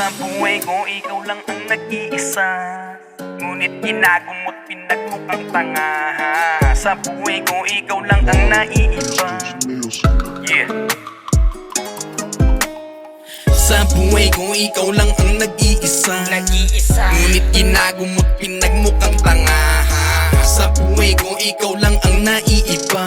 Sa buhay ko, ikaw lang ang nag-iisa, ngunit ginagumot pinagmukhang tanga. Sa buhay ko, ikaw lang ang naiiba. Yeah. Sa buhay ko, ikaw lang ang nag-iisa, ngunit ginagumot pinagmukhang tanga. Sa buhay ko, ikaw lang ang naiiba,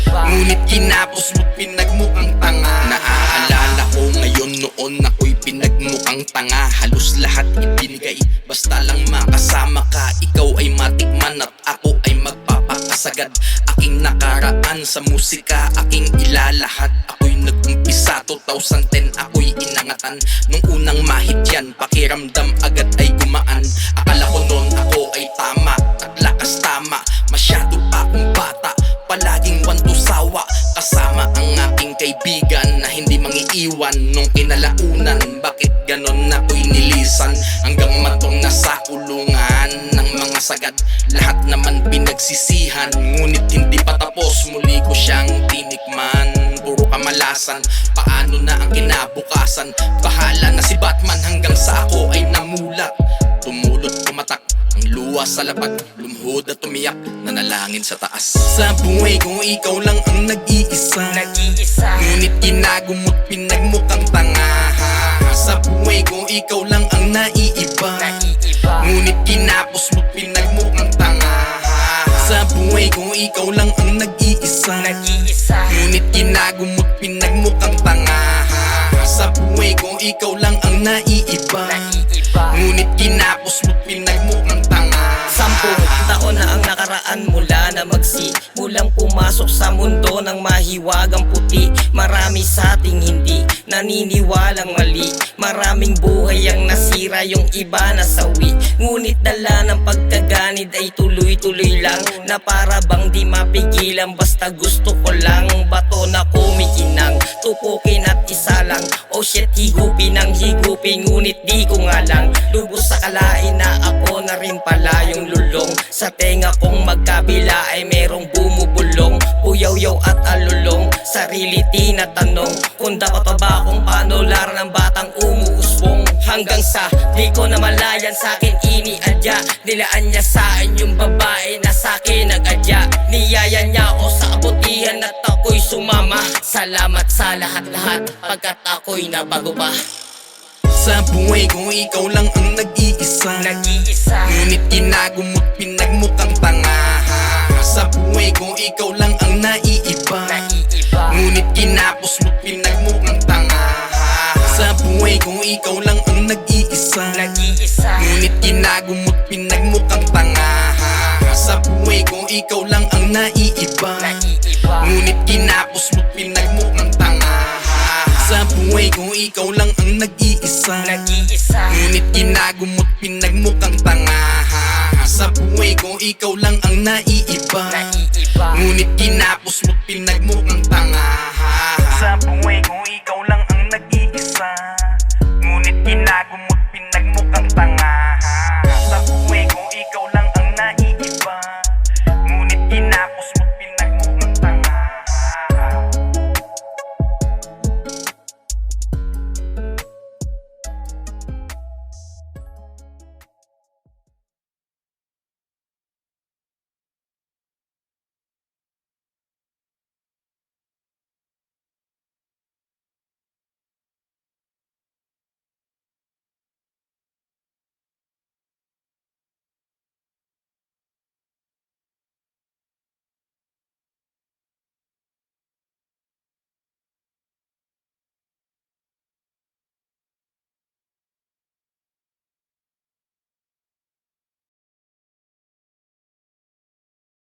ngunit kinapos mo't pinagmukhang tanga. Naaalala ko ngayon, noon ako'y pinagmukhang tanga. Halos lahat ibinigay, basta lang makasama ka. Ikaw ay matikman at ako ay magpapakasagad. Aking nakaraan sa musika, aking ilalahat. Ako'y nag-umpisa 2010, ako'y inangatan. Nung unang mahit yan, pakiramdam agad ay gumaan. Akala ko noon ako ay tama at lakas tama. Masyado pa akong bata, palaging wanto sawa. Kasama ang aking kaibigan na hindi mangiiwan. Nung kinalaunan, bakit ganon ako'y nilisan? Hanggang matong nasa kulungan ng mga sagad. Lahat naman pinagsisihan, ngunit hindi pa tapos. Muli ko siyang tinikman, puro kamalasan. Paano na ang kinabukasan? Bahala na si Batman hanggang sa ako ay namulat. Tumulot, tumatak ang luwa sa lapag, lumuhod at tumiyak, nanalangin sa taas. Sa buhay ko, ikaw lang ang nag-iisa, ngunit ginagumot pinagmukhang tanga. Sa buhay ko, ikaw lang ang naiiba, ngunit kinapos mo't pinagmukhang tanga. Sa buhay ko, ikaw lang ang nag-iisa, ngunit ginagumot pinagmukhang tanga. Sa buhay ko, ikaw lang ang naiiba, ngunit kinapos mo't pinagmukhang tanga. 10 taon na ang nakaraan mula na magsimulang pumasok sa mundo ng mahiwagang puti. Marami sa ating hindi naniniwalang mali. Maraming buhay ang nasira, yung iba nasawi. Ngunit dala ng pagkaganid ay tuloy-tuloy lang, na para bang di mapigilan. Basta gusto ko lang bato na kumikinang, tupukin at isa lang. Oh shit, higupin ang higupin, ngunit di ko nga lang lubos sa kalain na ako na rin pala yung lulong. Sa tenga kong magkabila ay merong bumubulong, puyaw-yaw at alulong. Sarili tinatanong kung dapat pa ba akong panular ng batang umuusbong. Hanggang sa di ko na malayan, sa'kin iniadya. Nilaan niya sa'kin yung babae na sa'kin nag-adya. Niyaya niya ako sa kabutihan at ako'y sumama. Salamat sa lahat-lahat pagkat ako'y nabago pa. Sa buhay ko, ikaw lang ang nag-iisa, ngunit ginagumot pinagmukhang tanga. Sa buhay ko, ikaw lang ang naiiba, ngunit kinapos mo't pinagmukhang tanga. Sa buhay ko, ikaw lang ang nag-iisa, ngunit ginagumot pinagmukhang tanga. Sa buhay ko, ikaw lang ang naiiba, ngunit kinapos mo't pinagmukhang tanga. Sa buhay ko, ikaw lang ang nag-iisa, ngunit ginagumot pinagmukhang tanga. Sa buhay ko, ikaw lang ang naiiba, ngunit kinapos mo't pinagmukhang tanga. Sa buhay ko, ikaw lang